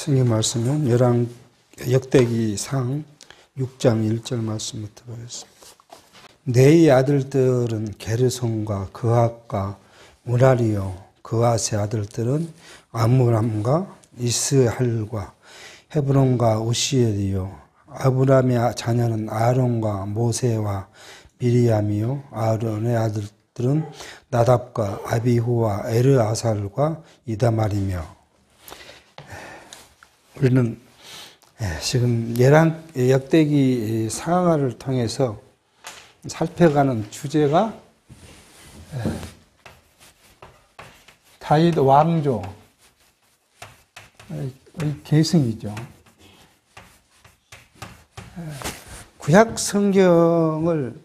성경 말씀은 역대기상 6장 1절 말씀부터 보겠습니다. 네의 아들들은 게르손과 그앗과 무라리요, 그앗의 아들들은 아므람과 이스할과 헤브론과 우시엘이요, 아브람의 자녀는 아론과 모세와 미리암이요, 아론의 아들들은 나답과 아비후와 에르아살과 이다말이며. 우리는 지금 역대기 상하를 통해서 살펴가는 주제가 다윗 왕조의 계승이죠. 구약 성경을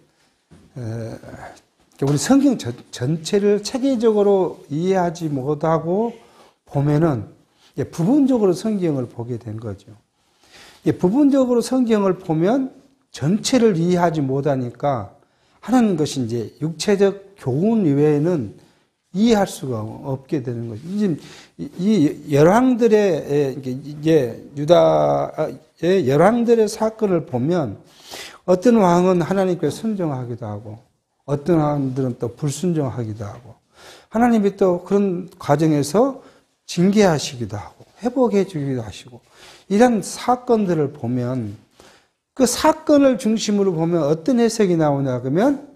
우리 성경 전체를 체계적으로 이해하지 못하고 보면은 부분적으로 성경을 보게 된 거죠. 부분적으로 성경을 보면 전체를 이해하지 못하니까 하는 것이 이제 육체적 교훈 이외에는 이해할 수가 없게 되는 거죠. 이 열왕들의 이제 유다의 열왕들의 사건을 보면 어떤 왕은 하나님께 순종하기도 하고 어떤 왕들은 또 불순종하기도 하고 하나님이 또 그런 과정에서 징계하시기도 하고 회복해 주기도 하시고 이런 사건들을 보면 그 사건을 중심으로 보면 어떤 해석이 나오냐 그러면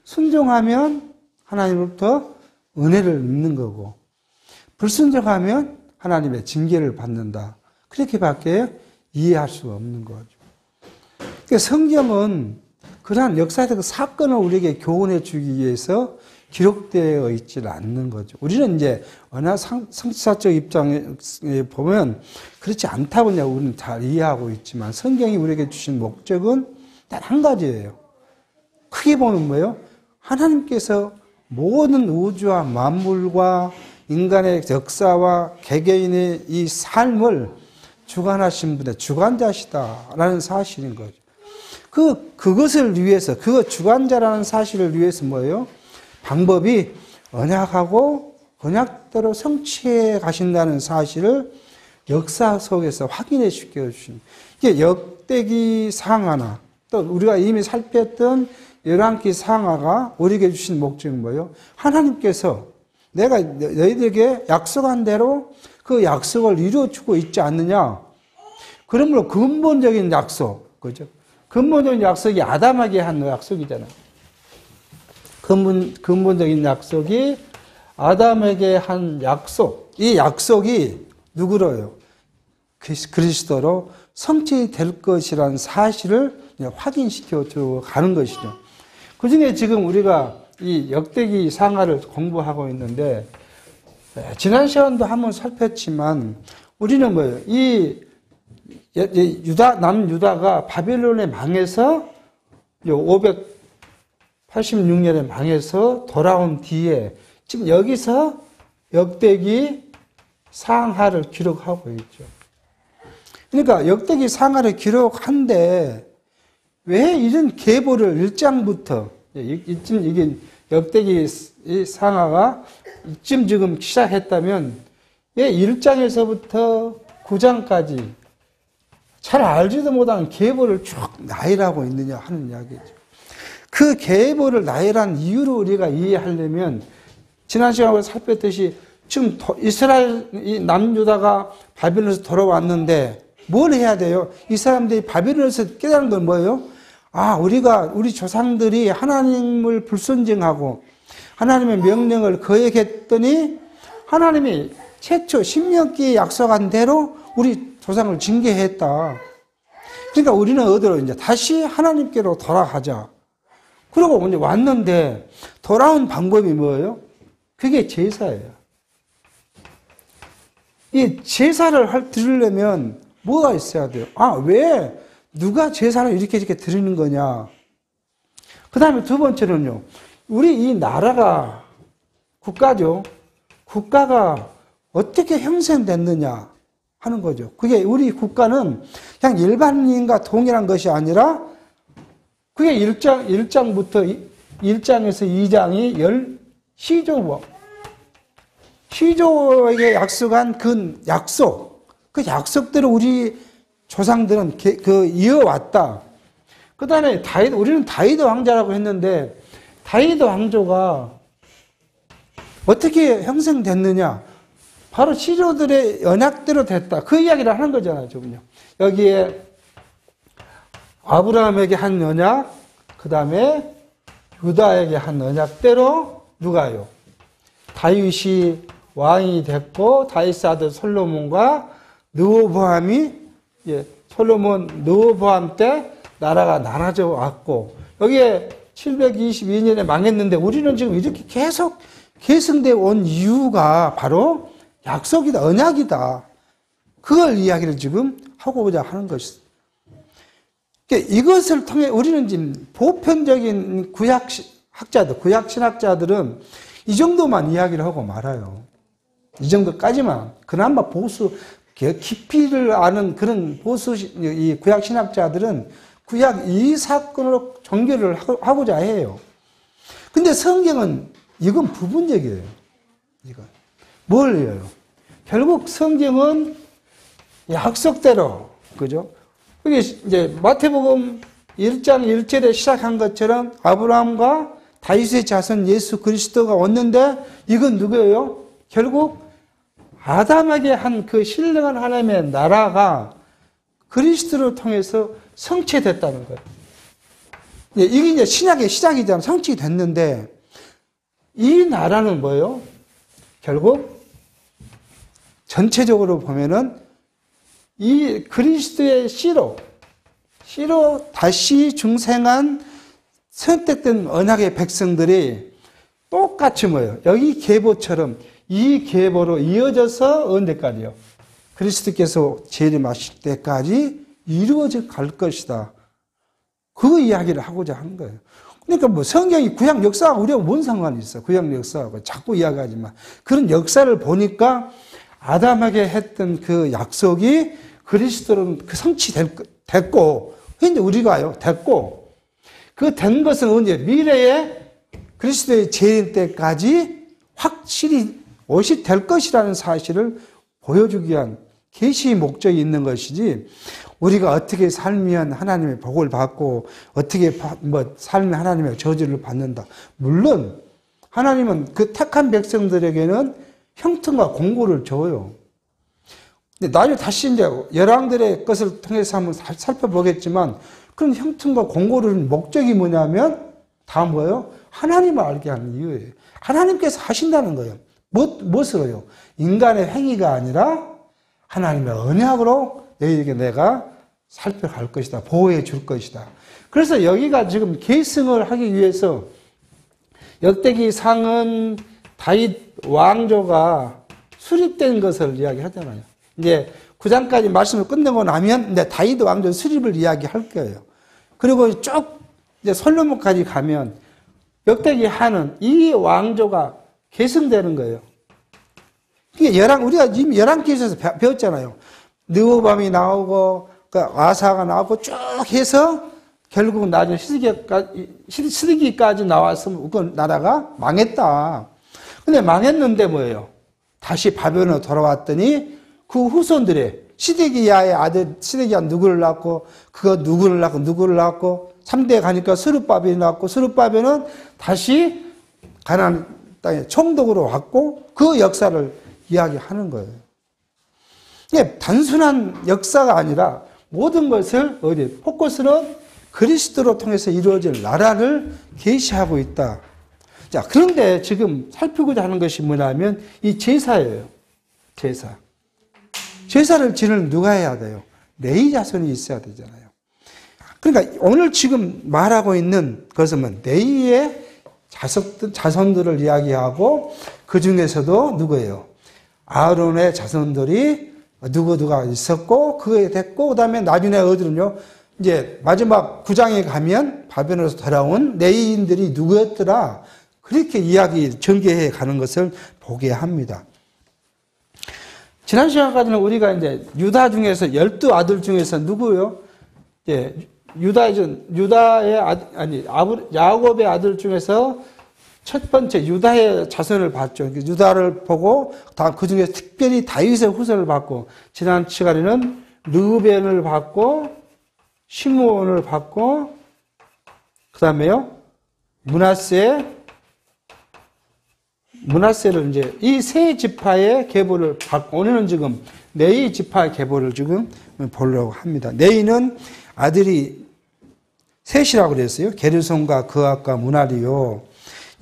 순종하면 하나님으로부터 은혜를 입는 거고 불순종하면 하나님의 징계를 받는다. 그렇게밖에 이해할 수가 없는 거죠. 그러니까 성경은 그러한 역사적 사건을 우리에게 교훈해 주기 위해서 기록되어 있지는 않는 거죠. 우리는 이제 언어 성취사적 입장에 보면 그렇지 않다고 우리는 잘 이해하고 있지만 성경이 우리에게 주신 목적은 단 한 가지예요. 크게 보면 뭐예요? 하나님께서 모든 우주와 만물과 인간의 역사와 개개인의 이 삶을 주관하신 분의 주관자시다라는 사실인 거죠. 그것을 위해서, 그 주관자라는 사실을 위해서 뭐예요? 방법이 언약하고 언약대로 성취해 가신다는 사실을 역사 속에서 확인해 시켜 주십니다. 이게 역대기 상하나 또 우리가 이미 살폈던 열왕기 상하가 우리에게 주신 목적은 뭐예요? 하나님께서 내가 너희들에게 약속한 대로 그 약속을 이루어주고 있지 않느냐? 그러므로 근본적인 약속, 그죠? 근본적인 약속이 아담에게 한 약속이잖아요. 근본적인 약속이 아담에게 한 약속. 이 약속이 누구로요? 그리스도로 성취될 것이라는 사실을 확인시켜 가는 것이죠. 그 중에 지금 우리가 이 역대기 상하를 공부하고 있는데, 지난 시간도 한번 살폈지만, 우리는 뭐예요? 남유다가 바벨론에 망해서 586년에 망해서 돌아온 뒤에 지금 여기서 역대기 상하를 기록하고 있죠. 그러니까 역대기 상하를 기록한데 왜 이런 계보를 1장부터 이쯤 이게 역대기 상하가 이쯤 지금 시작했다면 왜 1장에서부터 9장까지 잘 알지도 못한 계보를 쭉 나열하고 있느냐 하는 이야기죠. 그 계보를 나열한 이유를 우리가 이해하려면 지난 시간에 살폈듯이 지금 이스라엘 남유다가 바벨론에서 돌아왔는데 뭘 해야 돼요? 이 사람들이 바벨론에서 깨달은 건 뭐예요? 우리 조상들이 하나님을 불순종하고 하나님의 명령을 거역했더니 하나님이 최초 신명기에 약속한 대로 우리 조상을 징계했다. 그러니까 우리는 어디로 이제 다시 하나님께로 돌아가자. 그러고 이제 왔는데 돌아온 방법이 뭐예요? 그게 제사예요. 이 제사를 드리려면 뭐가 있어야 돼요? 왜 누가 제사를 이렇게 드리는 거냐? 그 다음에 두 번째는요. 우리 이 나라가 국가죠. 국가가 어떻게 형성됐느냐 하는 거죠. 그게 우리 국가는 그냥 일반인과 동일한 것이 아니라 그게 1장에서 2장이 시조에게 약속한 그 약속, 그 약속대로 우리 조상들은 이어왔다. 그 다음에 우리는 다윗 왕자라고 했는데, 다윗 왕조가 어떻게 형성됐느냐? 바로 시조들의 언약대로 됐다. 그 이야기를 하는 거잖아요, 지금요. 여기에 아브라함에게 한 언약, 그 다음에 유다에게 한 언약대로 누가요? 다윗이 왕이 됐고, 다윗의 아들 솔로몬과 르호보암이, 솔로몬 르호보암 때 나라가 나눠져 왔고, 여기에 722년에 망했는데 우리는 지금 이렇게 계속 계승되어 온 이유가 바로 약속이다, 언약이다. 그걸 이야기를 지금 하고자 하는 것이다. 이것을 통해 우리는 지금 보편적인 구약신학자들은 이 정도만 이야기를 하고 말아요. 이 정도까지만. 그나마 깊이를 아는 그런 이 구약신학자들은 구약 이 사건으로 종교를 하고자 해요. 근데 성경은 이건 부분적이에요. 이건. 뭘 해요? 결국 성경은 약속대로, 그죠? 그게 이제 마태복음 1장 1절에 시작한 것처럼 아브라함과 다윗의 자손 예수 그리스도가 왔는데 이건 누구예요? 결국 아담에게 한 그 신령한 하나님의 나라가 그리스도를 통해서 성취됐다는 거예요. 이게 이제 신약의 시작이잖아요. 성취됐는데 이 나라는 뭐예요? 결국 전체적으로 보면은 이 그리스도의 씨로 다시 중생한 선택된 언약의 백성들이 똑같이 뭐예요? 여기 계보처럼 이 계보로 이어져서 언제까지요? 그리스도께서 재림하실 때까지 이루어져 갈 것이다. 그 이야기를 하고자 하는 거예요. 그러니까 뭐 성경이 구약 역사하고 우리하고 뭔 상관이 있어? 구약 역사하고 자꾸 이야기하지만 그런 역사를 보니까 아담에게 했던 그 약속이 그리스도로 성취됐고, 현재 우리가요, 됐고, 그 된 것은 언제? 미래에 그리스도의 재림 때까지 확실히 옷이 될 것이라는 사실을 보여주기 위한 계시의 목적이 있는 것이지, 우리가 어떻게 살면 하나님의 복을 받고, 어떻게 살면 하나님의 저주를 받는다. 물론, 하나님은 그 택한 백성들에게는 형통과 공고를 줘요. 근데 나중에 다시 이제 열왕들의 것을 통해서 한번 살펴보겠지만, 그런 형통과 공고를 목적이 뭐냐면, 다 뭐예요? 하나님을 알게 하는 이유예요. 하나님께서 하신다는 거예요. 무엇으로요? 인간의 행위가 아니라 하나님의 언약으로 너희에게 내가 살펴갈 것이다. 보호해 줄 것이다. 그래서 여기가 지금 계승을 하기 위해서 역대기 상은 다윗 왕조가 수립된 것을 이야기하잖아요. 이제 9장까지 말씀을 끝내고 나면 이제 다윗 왕조 수립을 이야기할 거예요. 그리고 쭉 이제 솔로몬까지 가면 역대기 하는 이 왕조가 계승되는 거예요. 이게 우리가 이미 열왕기에서 배웠잖아요. 르호보암이 나오고 아사가 나오고 쭉 해서 결국 나중에 시드기까지 나왔으면 그 나라가 망했다. 근데 망했는데 뭐예요? 다시 바벨론으로 돌아왔더니 그 후손들의 시드기야의 아들 시드기야 누구를 낳고 그거 누구를 낳고 3대에 가니까 스룹바벨이 낳고 스룹바벨은 다시 가나안 땅에 총독으로 왔고 그 역사를 이야기하는 거예요. 이게 단순한 역사가 아니라 모든 것을 포커스는 그리스도로 통해서 이루어질 나라를 계시하고 있다. 자, 그런데 지금 살피고자 하는 것이 뭐냐면 이 제사예요. 제사. 제사를 지는 누가 해야 돼요? 레위 자손이 있어야 되잖아요. 그러니까 오늘 지금 말하고 있는 것은 뭐 레위의 자손들을 이야기하고 그 중에서도 누구예요? 아론의 자손들이 누구가 있었고 그게 됐고 그다음에 나중에 어디로요? 이제 마지막 9장에 가면 바벨론에서 돌아온 레위인들이 누구였더라? 그렇게 이야기 전개해 가는 것을 보게 합니다. 지난 시간까지는 우리가 이제 유다 중에서 12아들 중에서 누구요? 이제 야곱의 아들 중에서 첫 번째 유다의 자손을 봤죠. 유다를 보고 다음 그 중에 특별히 다윗의 후손을 봤고 지난 시간에는 르우벤을 봤고 시므온을 봤고 그다음에요 므낫세를 이제 이 세 지파의 계보를 받고 오늘은 지금 네이 지파의 계보를 지금 보려고 합니다. 네이는 아들이 셋이라고 그랬어요. 게르손과 그앗과 므날이요.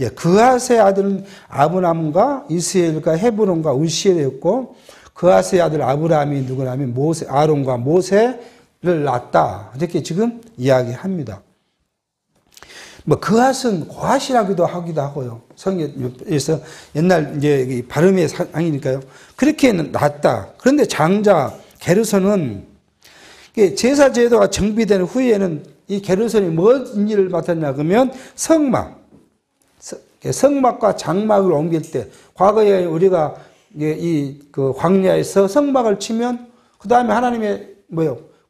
예, 그앗의 아들은 아브람과 이스엘과 헤브론과 우시엘이었고 그앗의 아들 아브람이 누구냐면 아론과 모세를 낳았다. 이렇게 지금 이야기합니다. 뭐 그앗은 고앗이라기도 하기도 하고요. 성경에서 옛날 이제 발음의 상이니까요. 그렇게 낳았다. 그런데 장자 게르손은 제사 제도가 정비된 후에는 이 게르손이 무슨 일을 맡았냐 그러면 성막과 장막을 옮길 때 과거에 우리가 그 광야에서 성막을 치면 그 다음에 하나님의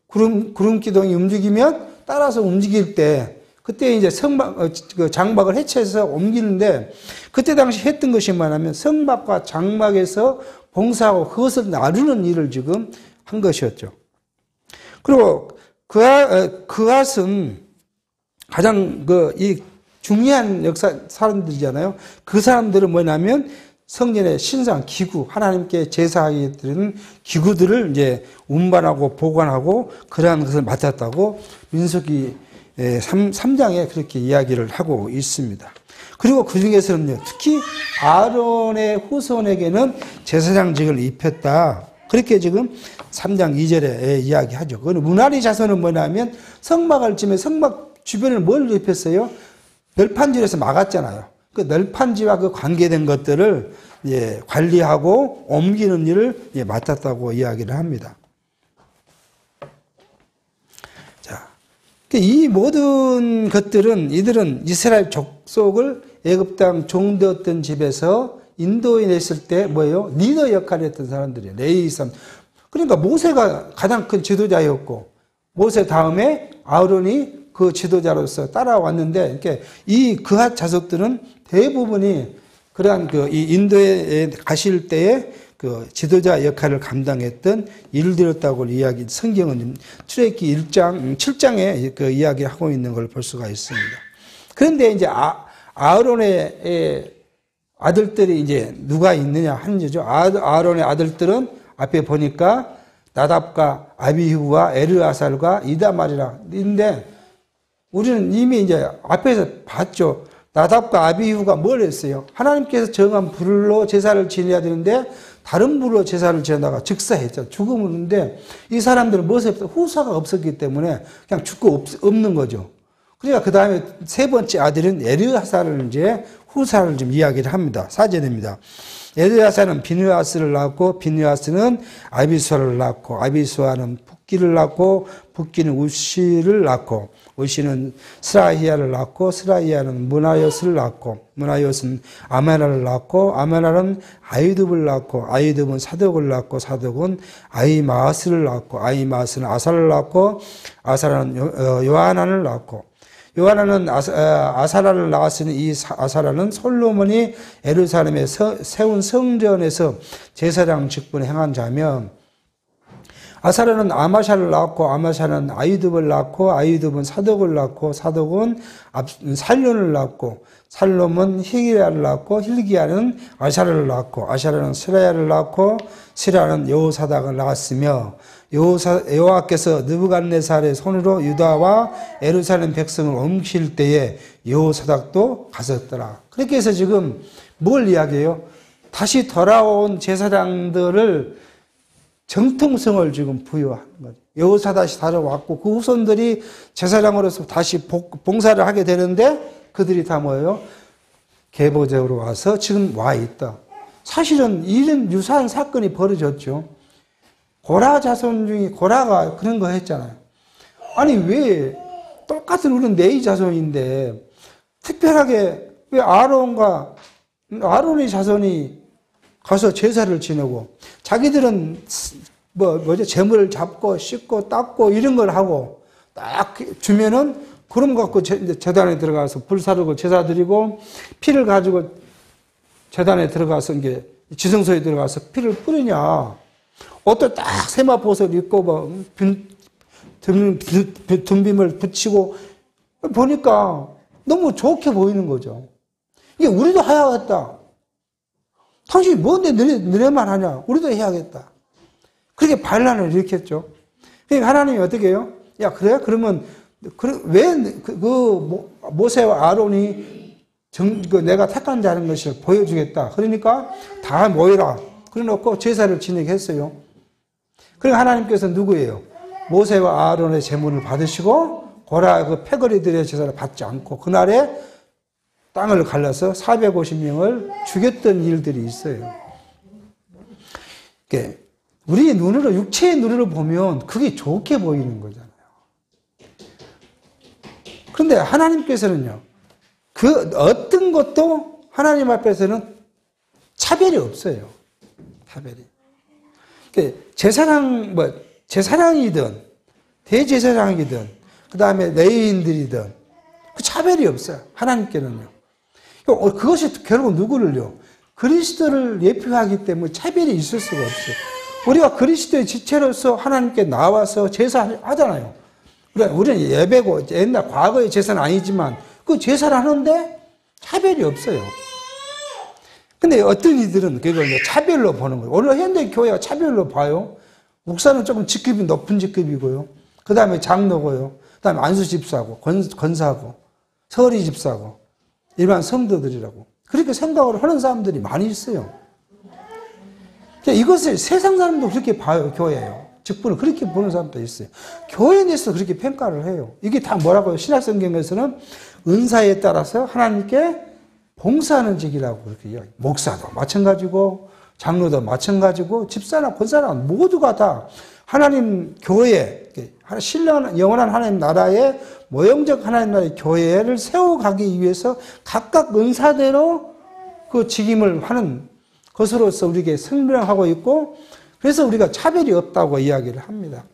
구름 기둥이 움직이면 따라서 움직일 때 그때 이제 장막을 해체해서 옮기는데 그때 당시 했던 것이 뭐냐면 성막과 장막에서 봉사하고 그것을 나누는 일을 지금 한 것이었죠. 그리고 그앗은 가장 이 중요한 역사 사람들이잖아요. 그 사람들은 뭐냐면 성전의 신상 기구, 하나님께 제사하게 되는 기구들을 이제 운반하고 보관하고 그러한 것을 맡았다고 민수기 3장에 그렇게 이야기를 하고 있습니다. 그리고 그 중에서는요, 특히 아론의 후손에게는 제사장직을 입혔다. 그렇게 지금 3장 2절에 이야기하죠. 그건 므날이 자손은 뭐냐면 성막을 지면 성막 주변을 뭘 입혔어요? 널판지에서 막았잖아요. 그 널판지와 그 관계된 것들을 관리하고 옮기는 일을 맡았다고 이야기를 합니다. 자, 이 모든 것들은 이들은 이스라엘 족속을 애굽 땅 종되었던 집에서 인도해 냈을 때 뭐예요? 리더 역할을 했던 사람들이에요. 레위산. 그러니까 모세가 가장 큰 지도자였고 모세 다음에 아론이 그 지도자로서 따라왔는데 이렇게 이 그앗 자손들은 대부분이 그러한 이 인도에 가실 때에 그 지도자 역할을 감당했던 일들이었다고 성경은 출애굽기 1장 7장에 그 이야기를 하고 있는 걸 볼 수가 있습니다. 그런데 이제 아론의 아들들이 이제 누가 있느냐 하는 거죠. 아론의 아들들은 앞에 보니까 나답과 아비후와 에르아살과 이다말이라 있는데 우리는 이미 이제 앞에서 봤죠. 나답과 아비후가 뭘 했어요? 하나님께서 정한 불로 제사를 지내야 되는데 다른 불로 제사를 지내다가 즉사했죠. 죽음을. 이 사람들은 무엇에 후사가 없었기 때문에 그냥 죽고 없는 거죠. 그러니까 그 다음에 세 번째 아들은 에르아살을 이제 후사를 좀 이야기를 합니다. 사제됩니다. 에르아살은 비느하스를 낳고 비느하스는 아비수아를 낳고 아비수아는 붓기를 낳고 붓기는 우시를 낳고 우시는 스라히야를 낳고 스라히야는 므나요스를 낳고 므나요스는 아메나를 낳고 아메나는 아이둡을 낳고 아이둡은 사독을 낳고 사독은 아이마스를 낳고 아이마스는 아사를 낳고 아사라는 요하난을 낳고 요하난은 아사라를 낳았으니 이 아사라는 솔로몬이 예루살렘에 세운 성전에서 제사장 직분을 행한 자며 아사라는 아마샤를 낳았고 아마샤는 아이둡을 낳고 아이둡은 사독을 낳고 사독은 살론을 낳고 살롬은 힐기야를 낳고 힐기야는 아샤라를 낳고 아샤라는 스라야를 낳고 스라야는 여호사닥을 낳았으며 여호와께서 느부갓네살의 손으로 유다와 예루살렘 백성을 옮길 때에 여호사닥도 갔었더라. 그렇게 해서 지금 뭘 이야기해요? 다시 돌아온 제사장들을 정통성을 지금 부여하는 거죠. 여호사닥이 다뤄왔고 그 후손들이 제사장으로서 다시 봉사를 하게 되는데 그들이 다 뭐예요? 계보적으로 와서 지금 와 있다. 사실은 이런 유사한 사건이 벌어졌죠. 고라 자손 중에 고라가 그런 거 했잖아요. 아니 왜 똑같은 우리는 네이 자손인데 특별하게 왜 아론의 자손이 가서 제사를 지내고 자기들은 재물을 잡고 씻고 닦고 이런 걸 하고 딱 주면은 그럼 갖고 제단에 들어가서 불 사르고 제사 드리고 피를 가지고 제단에 들어가서 이게 지성소에 들어가서 피를 뿌리냐. 어떤 딱 세마포옷을 입고 뭐 등빔을 붙이고 보니까 너무 좋게 보이는 거죠. 이게 우리도 해야겠다. 당신이 뭔데 너네만 하냐. 우리도 해야겠다. 그렇게 반란을 일으켰죠. 그러니까 하나님이 어떻게 해요? 야, 그래? 그러면 왜 모세와 아론이 내가 택한 자는 것을 보여주겠다. 그러니까 다 모여라. 그래 놓고 제사를 진행했어요. 그러니까 하나님께서 누구예요? 모세와 아론의 제문을 받으시고 고라 그 패거리들의 제사를 받지 않고 그날에 땅을 갈라서 450명을 죽였던 일들이 있어요. 우리 눈으로, 육체의 눈으로 보면 그게 좋게 보이는 거잖아요. 그런데 하나님께서는요, 그 어떤 것도 하나님 앞에서는 차별이 없어요. 차별이. 제사장이든, 대제사장이든, 그 다음에 레위인들이든, 그 차별이 없어요. 하나님께는요. 그것이 결국 누구를요? 그리스도를 예표하기 때문에 차별이 있을 수가 없어요. 우리가 그리스도의 지체로서 하나님께 나와서 제사하잖아요. 우리는 예배고, 옛날 과거의 제사는 아니지만, 그 제사를 하는데 차별이 없어요. 근데 어떤 이들은 그걸 차별로 보는 거예요. 오늘 현대 교회가 차별로 봐요. 목사는 조금 직급이 높은 직급이고요. 그 다음에 장로고요. 그 다음에 안수 집사고, 권사고, 서리 집사고, 일반 성도들이라고. 그렇게 생각을 하는 사람들이 많이 있어요. 이것을 세상 사람도 그렇게 봐요, 교회예요. 직분을 그렇게 보는 사람도 있어요. 교회에 대해서 그렇게 평가를 해요. 이게 다 뭐라고요? 신약성경에서는 은사에 따라서 하나님께 봉사하는 직이라고 그렇게 이야기해요. 목사도 마찬가지고, 장로도 마찬가지고, 집사나 권사나 모두가 다 하나님 교회, 신령한 영원한 하나님 나라의 모형적 하나님 나라의 교회를 세워가기 위해서 각각 은사대로 그 직임을 하는 것으로서 우리에게 성명하고 있고, 그래서 우리가 차별이 없다고 이야기를 합니다.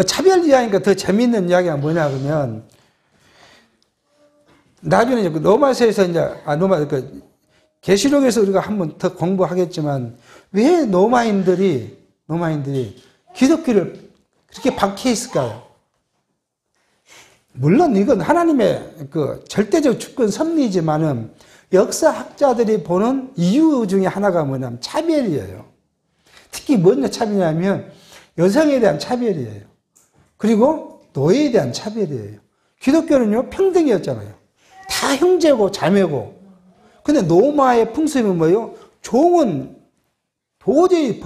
차별 이야기니까 더 재미있는 이야기가 뭐냐 그러면, 나중에 로마서에서 계시록에서 우리가 한번 더 공부하겠지만, 왜 로마인들이 기독교를 그렇게 박해했을까요? 물론 이건 하나님의 그 절대적 주권 섭리이지만은 역사학자들이 보는 이유 중에 하나가 뭐냐면 차별이에요. 특히 뭔 차별이냐면 여성에 대한 차별이에요. 그리고 노예에 대한 차별이에요. 기독교는요, 평등이었잖아요. 다 형제고 자매고. 근데 로마의 풍습이 뭐예요? 종은 도저히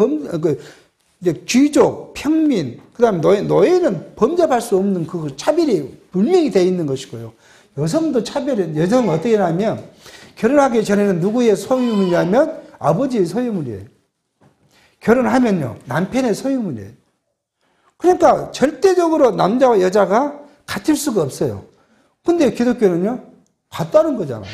귀족, 평민, 그 다음에 노예는 범접할 수 없는 그 차별이 분명히 되어 있는 것이고요. 여성도 여성은 어떻게 하냐면, 결혼하기 전에는 누구의 소유물이냐면 아버지의 소유물이에요. 결혼하면요, 남편의 소유물이에요. 그러니까 절대적으로 남자와 여자가 같을 수가 없어요. 근데 기독교는요, 같다는 거잖아요.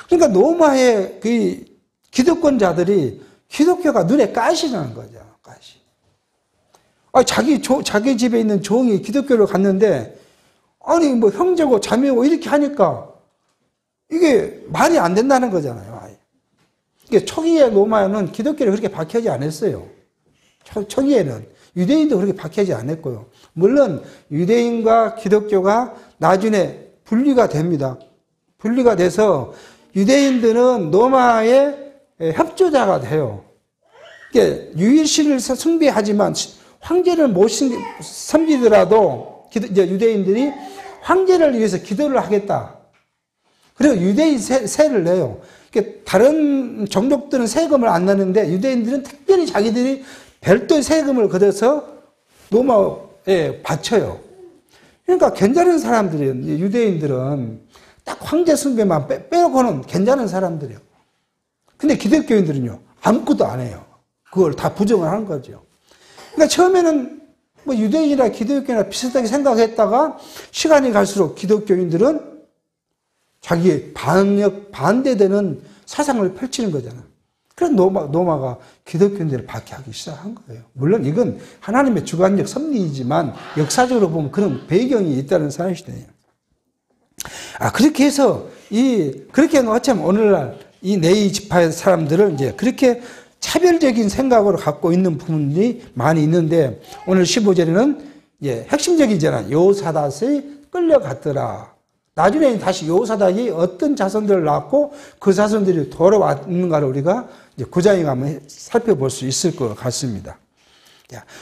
그러니까 로마의 그 기득권자들이 기독교가 눈에 가시라는 거죠. 가시. 자기 집에 있는 종이 기독교를 갔는데, 아니, 형제고 자매고 이렇게 하니까 이게 말이 안 된다는 거잖아요. 이게 초기에 로마는 기독교를 그렇게 박해하지 않았어요. 초기에는. 유대인도 그렇게 박해하지 않았고요. 물론 유대인과 기독교가 나중에 분리가 됩니다. 분리가 돼서 유대인들은 로마의 협조자가 돼요. 유일신을 숭배하지만 황제를 못 섬기더라도 유대인들이 황제를 위해서 기도를 하겠다. 그리고 유대인 세를 내요. 다른 종족들은 세금을 안 내는데 유대인들은 특별히 자기들이 별도의 세금을 걷어서 로마에 바쳐요. 그러니까 괜찮은 사람들이에요. 유대인들은 딱 황제 숭배만 빼놓고는 괜찮은 사람들이에요. 근데 기독교인들은요, 아무것도 안 해요. 그걸 다 부정을 하는 거죠. 그러니까 처음에는 유대인이나 기독교나 비슷하게 생각했다가 시간이 갈수록 기독교인들은 자기의 반대되는 사상을 펼치는 거잖아요. 그래서 노마가 기독교인들을 박해하기 시작한 거예요. 물론 이건 하나님의 주관적 섭리이지만 역사적으로 보면 그런 배경이 있다는 사실이에요. 그렇게 해서 그렇게 어쩌면 오늘날 이 네이 지파의 사람들을 이제 그렇게 차별적인 생각으로 갖고 있는 부분이 많이 있는데 오늘 15절에는 핵심적이잖아요. 요사닷이 끌려갔더라. 나중에 다시 요사닥이 어떤 자손들을 낳고 그 자손들이 돌아왔는가를 우리가 이제 9장에 가면 살펴볼 수 있을 것 같습니다.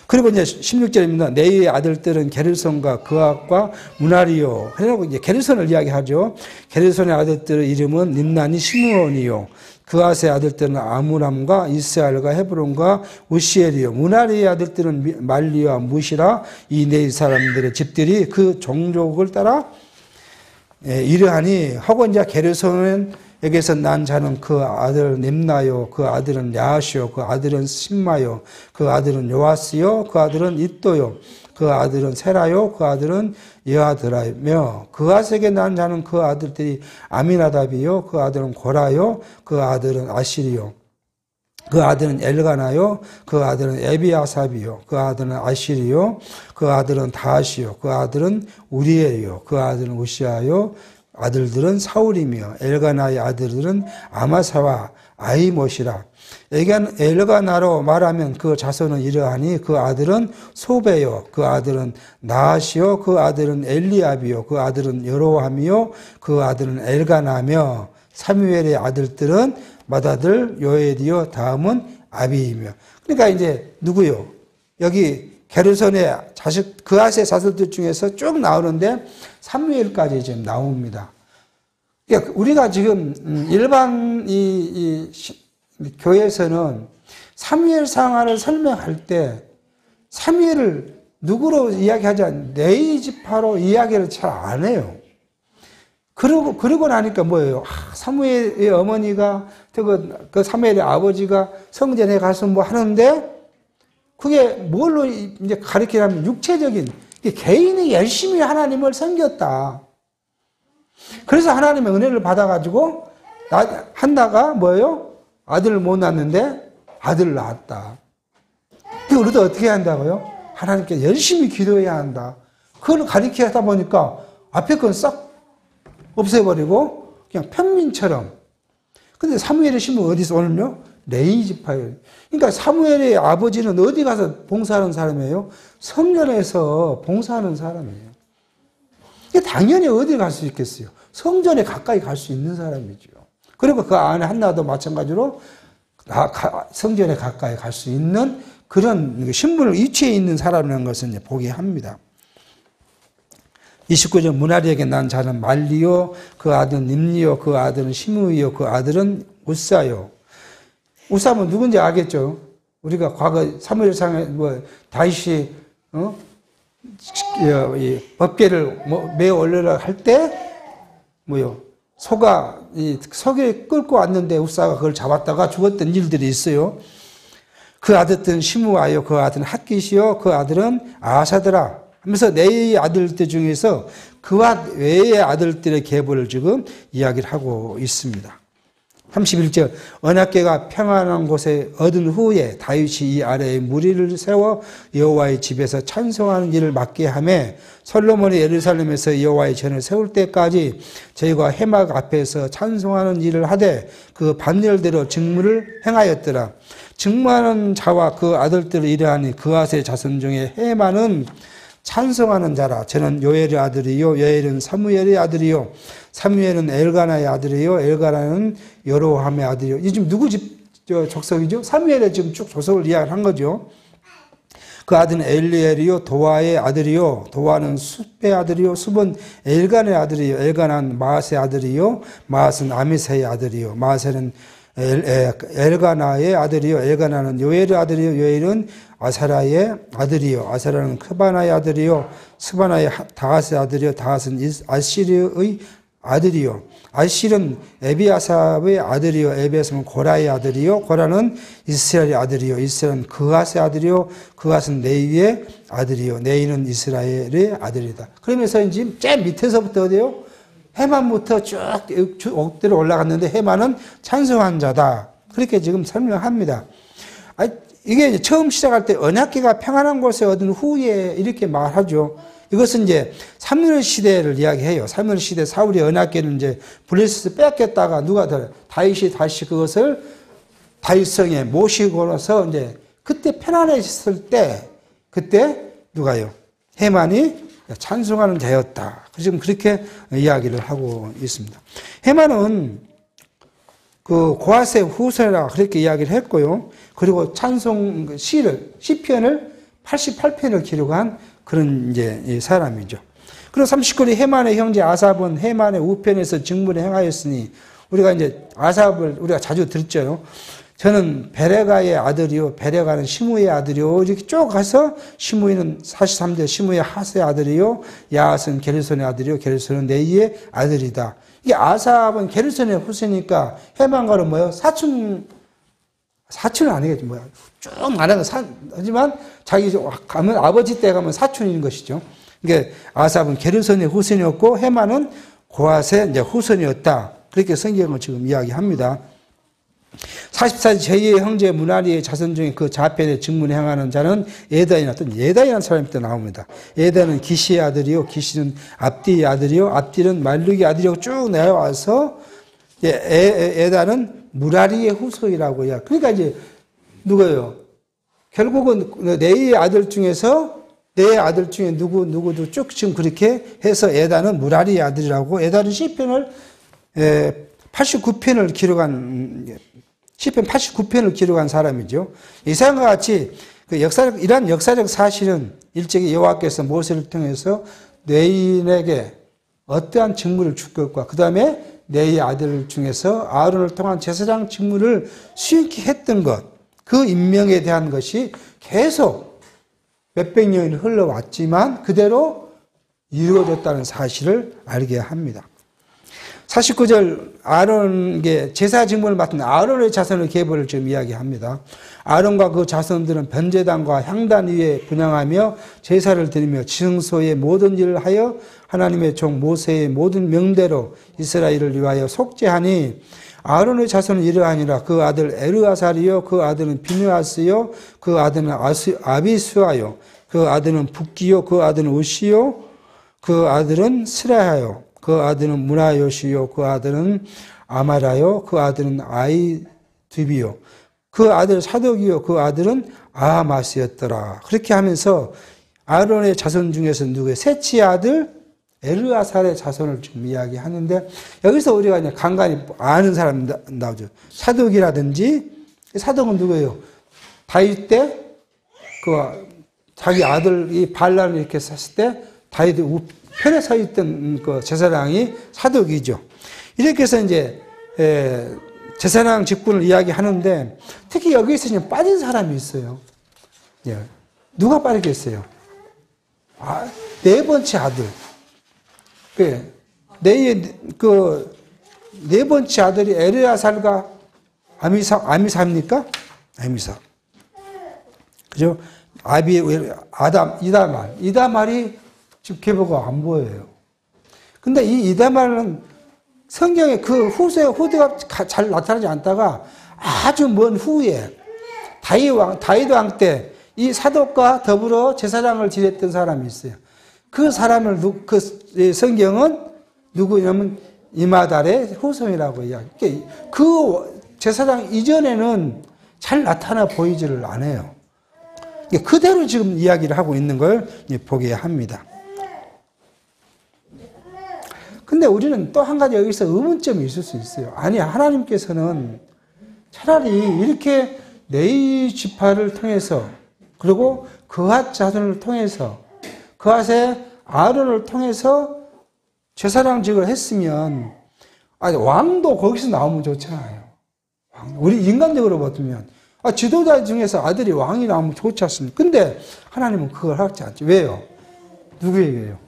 그리고 이제 16절입니다. 네이의 아들들은 게르손과 그앗과 무나리요. 그리고 이제 게르손을 이야기하죠. 게르손의 아들들의 이름은 림나니 시므온이요. 그앗의 아들들은 아므람과 이스라엘과 헤브론과 우시엘이요. 무나리의 아들들은 말리와 무시라. 이 네이 사람들의 집들이 그 종족을 따라 이러하니 하고 이제 게르손에게서 난 자는 그 아들 림나요, 그 아들은 야시요, 그 아들은 심마요, 그 아들은 요아스요, 그 아들은 잇도요, 그 아들은 세라요, 그 아들은 여아드라며 그앗에게 난 자는 그 아들들이 아미나답이요, 그 아들은 고라요, 그 아들은 아시리요. 그 아들은 엘가나요, 그 아들은 에비아삽이요, 그 아들은 아시리요, 그 아들은 다하시요, 그 아들은 우리엘이요, 그 아들은 우시아요, 아들들은 사울이며 엘가나의 아들들은 아마사와 아이못이라. 엘가나로 말하면 그 자손은 이러하니 그 아들은 소베요, 그 아들은 나하시요, 그 아들은 엘리압이요, 그 아들은 여로함이요, 그 아들은 엘가나며 사무엘의 아들들은 맏아들 요엘이요, 다음은 아비이며. 그러니까 이제 누구요? 여기 게르손의 자식, 그앗의 자손들 중에서 쭉 나오는데 사무엘까지 지금 나옵니다. 그러니까 우리가 지금 일반 교회에서는 사무엘 상하를 설명할 때 사무엘을 누구로 이야기하지 않는 네이 지파로 이야기를 잘 안 해요. 그러고 나니까 뭐예요? 사무엘의 어머니가, 그 사무엘의 아버지가 성전에 가서 뭐 하는데, 그게 뭘로 이제 가리키냐면 육체적인, 개인이 열심히 하나님을 섬겼다. 그래서 하나님의 은혜를 받아가지고, 한나가 뭐예요? 아들을 못 낳았는데, 아들을 낳았다. 그 우리도 어떻게 한다고요? 하나님께 열심히 기도해야 한다. 그걸 가리키다 보니까, 앞에 건 싹 없애버리고 그냥 평민처럼. 근데 사무엘의 신분 어디서 오는요? 레위 지파예요. 그러니까 사무엘의 아버지는 어디 가서 봉사하는 사람이에요? 성전에서 봉사하는 사람이에요. 당연히 어디 갈 수 있겠어요? 성전에 가까이 갈 수 있는 사람이죠. 그리고 그 안에 한나도 마찬가지로 성전에 가까이 갈 수 있는 그런 신분을 위치해 있는 사람이라는 것을 이제 보게 합니다. 29절 무나리에게 난 자는 말리요, 그 아들은 림리요, 그 아들은 시므이요, 그 아들은 우사요. 우사면 누군지 알겠죠? 우리가 과거 사무엘상에 다윗이 법궤를 메어 올려라 할 때 소가 석에 끌고 왔는데 우사가 그걸 잡았다가 죽었던 일들이 있어요. 그 아들은 시므아요, 그 아들은 핫깃이요, 그 아들은 아사드라. 하면서 네이 아들들 중에서 그와 외의 아들들의 계보를 지금 이야기를 하고 있습니다. 31절 언약궤가 평안한 곳에 얻은 후에 다윗이 이 아래에 무리를 세워 여호와의 집에서 찬송하는 일을 맡게 하며 솔로몬이 예루살렘에서 여호와의 전을 세울 때까지 저희가 회막 앞에서 찬송하는 일을 하되 그 반열대로 직무를 행하였더라. 직무하는 자와 그 아들들을 이러하니 그앗의 자손 중에 헤만은 찬송하는 자라. 저는 요엘의 아들이요, 요엘은 사무엘의 아들이요, 사무엘은 엘가나의 아들이요, 엘가나는 여로함의 아들이요. 이 지금 누구 집 족속이죠? 사무엘의 지금 쭉 족속을 이야기한 거죠. 그 아들은 엘리엘이요, 도아의 아들이요, 도아는 숲의 아들이요, 숲은 엘간의 아들이요, 엘간은 마앗의 아들이요, 마앗은 아미사의 아들이요, 마앗은 엘가나의 아들이요, 엘가나는 요엘의 아들이요, 요엘은 아사라의 아들이요, 아사라는 크바나의 아들이요, 스바나의 다핫의 아들이요, 다핫은 아시르의 아들이요, 아실은 에비아삽의 아들이요, 에비아삽은 고라의 아들이요, 고라는 이스라엘의 아들이요, 이스라엘은 그앗의 아들이요, 그앗은 네이의 아들이요, 네이는 이스라엘의 아들이다. 그러면서 이제 제일 밑에서부터 어디요? 헤만부터 쭉 옥대로 올라갔는데 헤만은 찬송한 자다. 그렇게 지금 설명합니다. 이게 이제 처음 시작할 때 언약궤가 평안한 곳에 얻은 후에 이렇게 말하죠. 이것은 이제 사무엘 시대를 이야기해요. 사무엘 시대 사울의 언약궤는 이제 블레셋에서 뺏겼다가 누가 다윗이 다시 그것을 다윗성에 모시고 나서 이제 그때 편안해졌을 때 그때 누가요? 해만이 찬송하는 자였다. 지금 그렇게 이야기를 하고 있습니다. 해만은 그 고아세 후손이라 그렇게 이야기를 했고요. 그리고 찬송 시편을 88편을 기록한 그런 이제 사람이죠. 그리고 39리 해만의 형제 아삽은 해만의 우편에서 직분을 행하였으니 우리가 이제 아삽을 우리가 자주 들었죠. 저는 베레가의 아들이요, 베레가는 시므의 아들이요, 이렇게 쭉 가서 시므이는 43대 시므의 하스의 아들이요, 야앗은 게르손의 아들이요, 게르손은 네이의 아들이다. 이게 아삽은 게르손의 후손이니까 해만가는 뭐예요? 사촌은 아니겠지, 뭐야. 쭉 말하는 하지만 자기 가면 아버지 때 가면 사촌인 것이죠. 이게 아삽은 게르손의 후손이었고 해만은 고앗의 이제 후손이었다. 그렇게 성경은 지금 이야기합니다. 44세 제2의 형제 무나리의 자손 중에 그 좌편에 직문에 행하는 자는 예다이나 또 예다이라는 사람이 또 나옵니다. 예다는 기시의 아들이요, 기시는 압디의 아들이요, 압디는 말룩의 아들이요 쭉 내려와서 예다는 무라리의 후손이라고 해요. 그러니까 이제 누구예요? 결국은 네의 아들 중에서 네 아들 중에 누구도 쭉 지금 그렇게 해서 예다는 무라리의 아들이라고 예다는 시편을 89편을 기록한 시편 89편을 기록한 사람이죠. 이 사람과 같이 이러한 역사적 사실은 일찍이 여호와께서 모세를 통해서 뇌인에게 어떠한 직무를 줄 것과 그 다음에 네의 아들 중에서 아론을 통한 제사장 직무를 수행케 했던 것, 그 임명에 대한 것이 계속 몇백 년이 흘러왔지만 그대로 이루어졌다는 사실을 알게 합니다. 49절 아론에게 제사 직무를 맡은 아론의 자손의 계보를 지금 이야기합니다. 아론과 그 자손들은 번제단과 향단 위에 분향하며 제사를 드리며 지성소의 모든 일을 하여 하나님의 종 모세의 모든 명대로 이스라엘을 위하여 속죄하니 아론의 자손은 이러하니라. 그 아들 에르아살이요, 그 아들은 비느하스요, 그 아들은 아비수아요, 그 아들은 붓기요, 그 아들은 우시요, 그 아들은 스라하요, 그 아들은 무라요시요, 그 아들은 아마라요, 그 아들은 아이드비요, 그 아들 사독이요, 그 아들은 아하마스였더라. 그렇게 하면서 아론의 자손 중에서 누구의 셋째 아들 에르아살의 자손을 지금 이야기하는데 여기서 우리가 이제 간간히 아는 사람 나오죠. 사독이라든지 사독은 누구예요? 다윗 때 그 자기 아들이 반란을 이렇게 샀을 때 다윗 편에 서 있던 그 제사장이 사독이죠. 이렇게 해서 이제 제사장 직분을 이야기하는데 특히 여기서 지금 빠진 사람이 있어요. 예. 누가 빠지겠어요? 네 번째 아들. 네 번째 아들이 에르아살과 아미사입니까? 아미사. 그죠? 이다말이 지금 계보가 안 보여요. 근데 이 이다말은 성경에 그 후대가 잘 나타나지 않다가 아주 먼 후에 다윗 왕 때 이 사독과 더불어 제사장을 지냈던 사람이 있어요. 그 사람을 성경은 누구냐면 이마달의 후손이라고 이야기해요. 그 제사장 이전에는 잘 나타나 보이지를 않아요. 그대로 지금 이야기를 하고 있는 걸 보게 합니다. 근데 우리는 또 한 가지 여기서 의문점이 있을 수 있어요. 아니, 하나님께서는 차라리 이렇게 레위 지파를 통해서 그리고 그앗 자손을 통해서 그앗의 아론을 통해서 제사장직을 했으면 왕도 거기서 나오면 좋잖아요. 우리 인간적으로 보면 지도자 중에서 아들이 왕이 나오면 좋지 않습니까? 근데 하나님은 그걸 하지 않죠. 왜요? 누구에게요?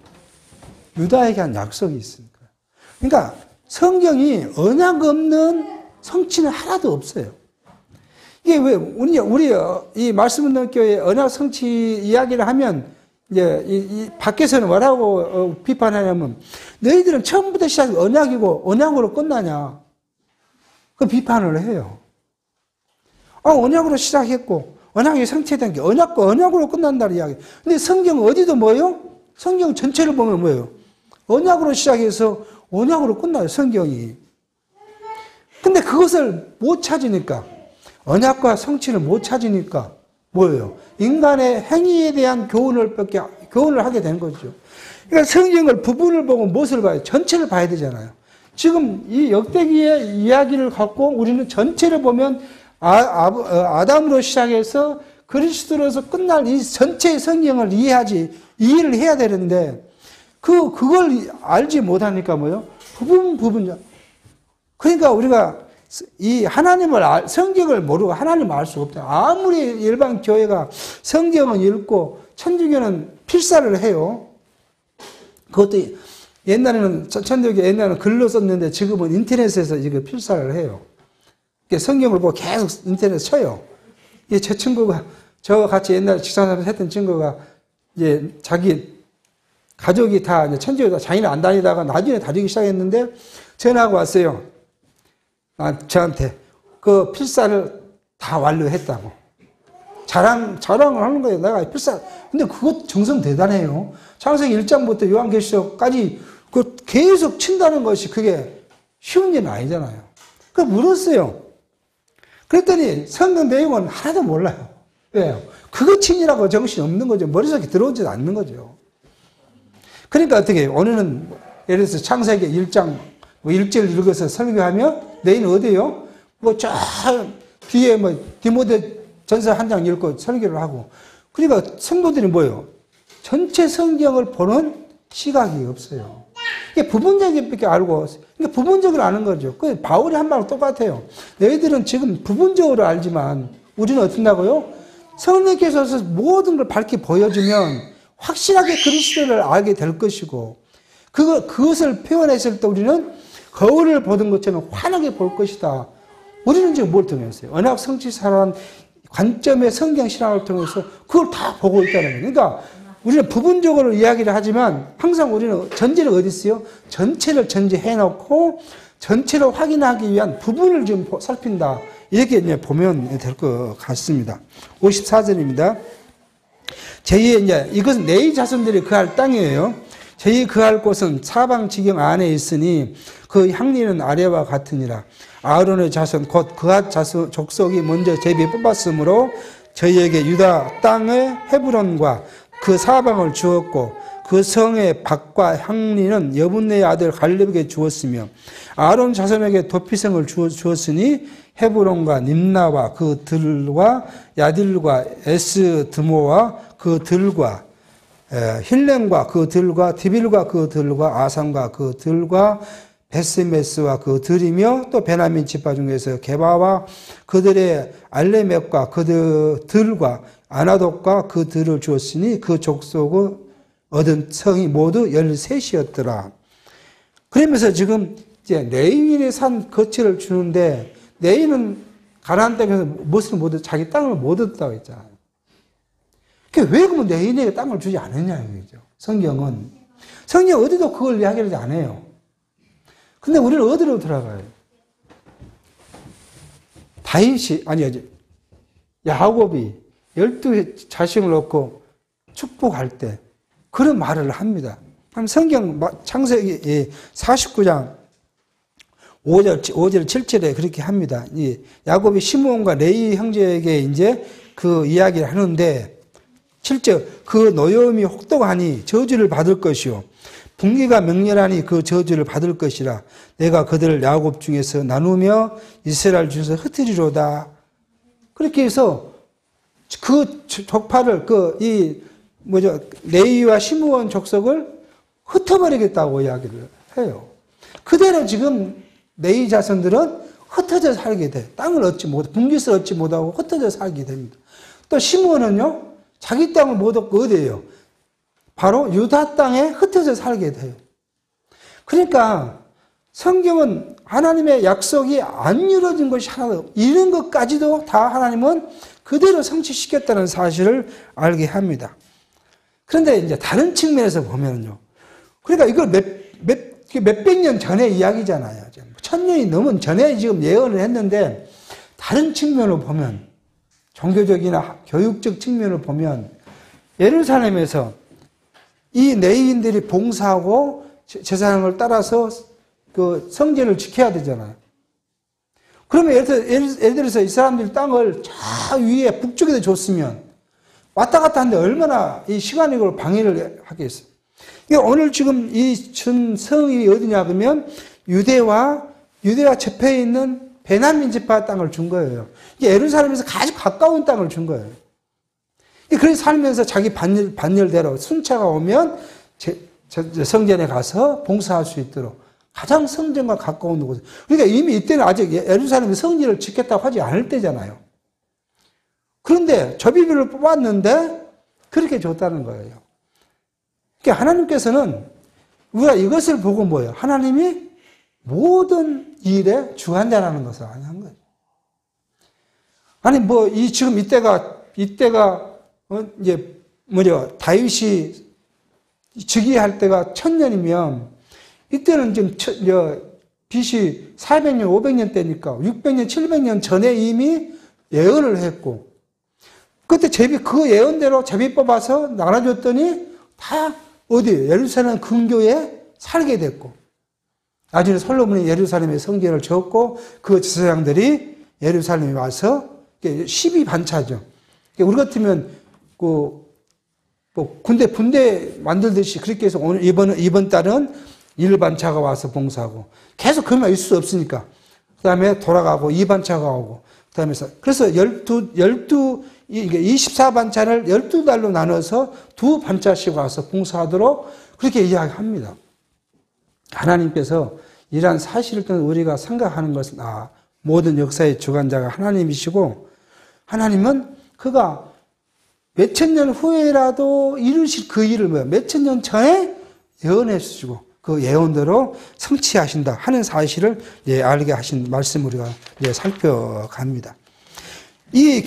유다에게 한 약속이 있으니까. 그러니까 성경이 언약 없는 성취는 하나도 없어요. 이게 왜 우리 이 말씀 듣는 교회 언약 성취 이야기를 하면 이제 이 밖에서는 뭐라고 비판하냐면 너희들은 처음부터 시작이 언약이고 언약으로 끝나냐? 그 비판을 해요. 언약으로 시작했고, 언약이 성취된 게 언약과 언약으로 끝난다는 이야기. 근데 성경 어디도 뭐예요? 성경 전체를 보면 뭐예요? 언약으로 시작해서 언약으로 끝나요, 성경이. 근데 그것을 못 찾으니까, 언약과 성취를 못 찾으니까 뭐예요? 인간의 행위에 대한 교훈을 하게 되는 거죠. 그러니까 성경을 부분을 보고 무엇을 봐요? 전체를 봐야 되잖아요. 지금 이 역대기의 이야기를 갖고 우리는 전체를 보면 아담으로 시작해서 그리스도로서 끝날 이 전체의 성경을 이해를 해야 되는데, 그걸 알지 못하니까 뭐요? 부분. 그러니까 우리가 이 성경을 모르고 하나님을 알 수가 없다. 아무리 일반 교회가 성경은 읽고 천주교는 필사를 해요. 그것도 옛날에는 글로 썼는데 지금은 인터넷에서 이거 필사를 해요. 성경을 보고 계속 인터넷 쳐요. 제 친구가, 저와 같이 옛날에 직장생활 했던 친구가 이제 자기 가족이 다 이제 천주교다, 자기는 안 다니다가 나중에 다니기 시작했는데 전화가 왔어요. 저한테 그 필사를 다 완료했다고. 자랑을 하는 거예요. 내가 필사. 근데 그것 정성 대단해요. 창세기 1장부터 요한계시록까지 그 계속 친다는 것이 그게 쉬운 일은 아니잖아요. 그래서 물었어요. 그랬더니 성경 내용은 하나도 몰라요. 왜요? 그거 친이라고 정신이 없는 거죠. 머릿속에 들어오지도 않는 거죠. 그러니까 어떻게 해요? 오늘은 예를 들어서 창세기 1장 1절 읽어서 설교하면 내일은 어디에요? 저 뒤에 디모데 전서 한 장 읽고 설교를 하고. 그러니까 성도들이 뭐예요? 전체 성경을 보는 시각이 없어요. 이게 부분적인 게 알고, 그러니까 부분적으로 아는 거죠. 그 바울이 한 말은 똑같아요. 너희들은 지금 부분적으로 알지만 우리는 어떻다고요? 성령께서 모든 걸 밝히 보여주면 확실하게 그리스도를 알게 될 것이고, 그것을 표현했을 때 우리는 거울을 보던 것처럼 환하게 볼 것이다. 우리는 지금 뭘 통해서요? 언약 성취사라는 관점의 성경 신앙을 통해서 그걸 다 보고 있다는 거예요. 그러니까 우리는 부분적으로 이야기를 하지만 항상 우리는 전제를 어디 있어요? 전체를 전제해놓고 전체를 확인하기 위한 부분을 좀 살핀다. 이렇게 이제 보면 될 것 같습니다. 54절입니다. 이것은 네 자손들이 거할 땅이에요. 저희 거할 곳은 사방 지경 안에 있으니 그 향리는 아래와 같으니라. 아론의 자손 곧 그앗 자손 족속이 먼저 제비 뽑았으므로 저희에게 유다 땅의 헤브론과 그 사방을 주었고 그 성의 밭과 향리는 여분네의 아들 갈렙에게 주었으며 아론 자손에게 도피성을 주었으니 헤브론과 림나와 그 들과 야딜과 에스드모와 그 들과 힐렘과 그 들과 디빌과 그 들과 아산과 그 들과 베스메스와 그 들이며 또 베냐민 지파 중에서 게바와 그들의 알레멕과 그 들과 아나돗과 그 들을 주었으니 그 족속을 얻은 성이 모두 13이었더라. 그러면서 지금 이제 레위인의 산 거처를 주는데 레위는 가나안 땅에서 무엇을 못 자기 땅을 못 얻었다고 했잖아요. 그러니까 왜 그러면 레위인에게 땅을 주지 않느냐 이거죠. 성경 어디도 그걸 이야기하지 않아요. 근데 우리는 어디로 들어가요? 야곱이 12 자식을 놓고 축복할 때 그런 말을 합니다. 성경 창세기 49장 5절 7절에 그렇게 합니다. 야곱이 시므온과 레위 형제에게 이제 그 이야기를 하는데 7절 그 노여움이 혹독하니 저주를 받을 것이요 분기가 맹렬하니 그 저주를 받을 것이라. 내가 그들을 야곱 중에서 나누며 이스라엘 중에서 흩으리로다. 그렇게 해서 그 족파를 레위와 시므온 족속을 흩어버리겠다고 이야기를 해요. 그대로 지금 레위 자손들은 흩어져 살게 돼. 땅을 얻지 못하고 분깃을 얻지 못하고 흩어져 살게 됩니다. 또 시므온은요 자기 땅을 못 얻고 어디예요? 바로 유다 땅에 흩어져 살게 돼요. 그러니까 성경은 하나님의 약속이 안 이루어진 것이 하나도 이런 것까지도 다 하나님은 그대로 성취시켰다는 사실을 알게 합니다. 그런데 이제 다른 측면에서 보면요. 그러니까 이걸 몇백 년 전의 이야기잖아요. 1000년이 넘은 전에 지금 예언을 했는데 다른 측면으로 보면 종교적이나 교육적 측면을 보면 예루살렘에서 이 레위인들이 봉사하고 제사장을 따라서 그 성전을 지켜야 되잖아요. 그러면 예를 들어서 이 사람들이 땅을 저 위에 북쪽에다 줬으면 왔다 갔다 하는데 얼마나 이 시간이 방해를 하겠어요. 오늘 지금 이 성이 어디냐 그러면 유대와 접해 있는 베냐민 지파 땅을 준 거예요. 예루살렘에서 가장 가까운 땅을 준 거예요. 그래서 살면서 자기 반열대로 순차가 오면 성전에 가서 봉사할 수 있도록 가장 성전과 가까운 곳. 그러니까 이미 이때는 아직 예루살렘에 성전을 짓겠다고 하지 않을 때잖아요. 그런데 저비비를 뽑았는데 그렇게 줬다는 거예요. 그러니까 하나님께서는 우리가 이것을 보고 뭐예요? 하나님이 모든 일에 주관자라는 것을 한 거예요. 아니 지금 이때가 다윗이 즉위할 때가 1000년이면 이때는 지금 BC 400년, 500년 때니까 600년, 700년 전에 이미 예언을 했고 그때 그 예언대로 제비 뽑아서 나눠줬더니 다 어디 예루살렘 근교에 살게 됐고 나중에 솔로몬이 예루살렘에 성전을 지었고 그 제사장들이 예루살렘에 와서 12반차죠. 우리 같으면 군대 만들듯이 그렇게 해서 오늘 이번 달은 1반차가 와서 봉사하고 계속 그만 있을 수 없으니까 그 다음에 돌아가고 2반차가 오고 그 다음에 그래서 24반차를 12달로 나눠서 2반차씩 와서 봉사하도록 그렇게 이야기합니다. 하나님께서 이러한 사실을 통해 우리가 생각하는 것은 모든 역사의 주관자가 하나님이시고 하나님은 그가 몇천 년 후에라도 이루실 그 일을 몇천 년 전에 예언해 주시고 그 예언대로 성취하신다 하는 사실을 알게 하신 말씀 우리가 살펴갑니다. 이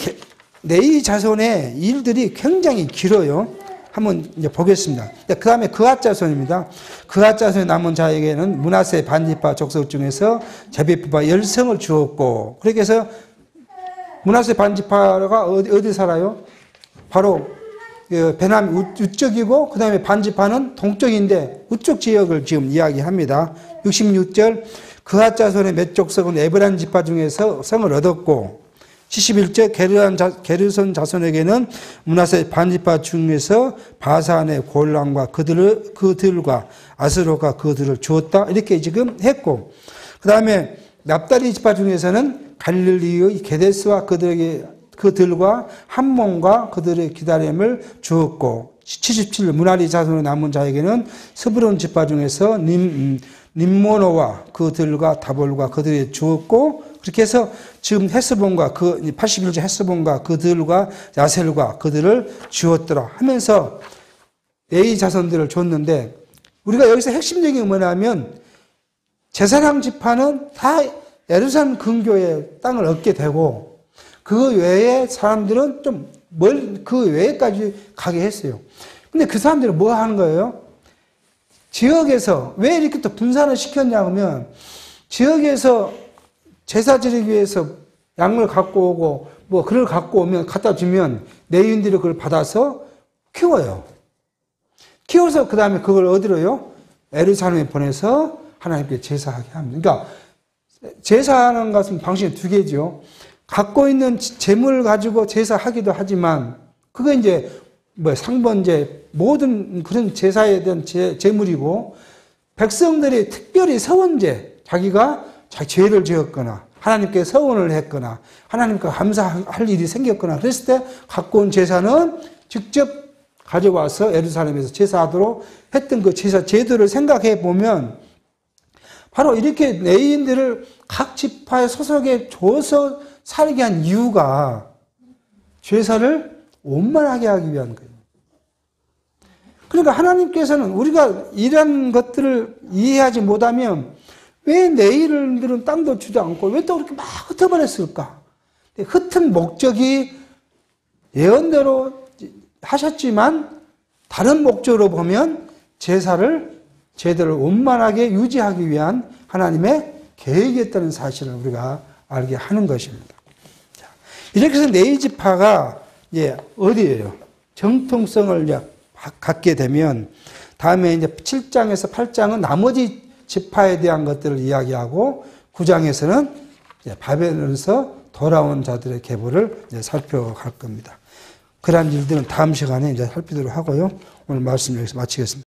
레위 자손의 일들이 굉장히 길어요. 한번 보겠습니다. 그 다음에 그앗 자손입니다. 그앗 자손의 남은 자에게는 므낫세 반지파 족속 중에서 제비뽑아 10성을 주었고 그렇게 해서 므낫세 반지파가 어디 살아요? 바로 베냐민 우쪽이고 그 다음에 반지파는 동쪽인데 우쪽 지역을 지금 이야기합니다. 66절 그앗 자손의 몇 족속은 에브라임 지파 중에서 성을 얻었고 71절 게르손 자손에게는 므낫세 반지파 중에서 바산의 골랑과 그들과 아스로가 그들을 주었다 이렇게 지금 했고 그 다음에 납달리 지파 중에서는 갈릴리의 게데스와 그들과 함몬과 그들의 기다림을 주었고 77절 므라리 자손의 남은 자에게는 스브론 지파 중에서 님모노와 그들과 다볼과 그들이 주었고 그렇게 해서 지금 헤스본과 81절 헤스본과 그들과 야셀과 그들을 주었더라 하면서 레위 자손들을 줬는데 우리가 여기서 핵심적인 게 뭐냐면 제사장 지파는 다 예루살렘 근교에 땅을 얻게 되고 그 외에 사람들은 좀 그 외에까지 가게 했어요. 근데 그 사람들은 뭐 하는 거예요? 지역에서 왜 이렇게 또 분산을 시켰냐면 지역에서 제사 지르기 위해서 양을 갖고 오고 그걸 갖고 오면 갖다 주면 레위인들이 그걸 받아서 키워요. 키워서 그 다음에 그걸 어디로요? 예루살렘에 보내서 하나님께 제사하게 합니다. 그러니까 제사하는 것은 방식이 두 개죠. 갖고 있는 재물을 가지고 제사하기도 하지만 그게 이제 상번제 모든 그런 제사에 대한 제물이고 백성들이 특별히 서원제 자기가 죄를 지었거나 하나님께 서원을 했거나 하나님께 감사할 일이 생겼거나 그랬을 때 갖고 온 제사는 직접 가져와서 예루살렘에서 제사하도록 했던 그 제사 제도를 생각해 보면 바로 이렇게 레위인들을 각 지파의 소속에 줘서 살게 한 이유가 제사를 원만하게 하기 위한 거예요. 그러니까 하나님께서는 우리가 이런 것들을 이해하지 못하면 왜 레위인들은 땅도 주지 않고 왜 또 그렇게 막 흩어버렸을까? 흩은 목적이 예언대로 하셨지만 다른 목적으로 보면 제사를 제대로 원만하게 유지하기 위한 하나님의 계획이었다는 사실을 우리가 알게 하는 것입니다. 이렇게 해서 네 지파가 이제 어디예요? 정통성을 이제 갖게 되면 다음에 이제 7장에서 8장은 나머지 지파에 대한 것들을 이야기하고 9장에서는 바벨론에서 돌아온 자들의 계보를 이제 살펴갈 겁니다. 그러한 일들은 다음 시간에 이제 살피도록 하고요. 오늘 말씀 여기서 마치겠습니다.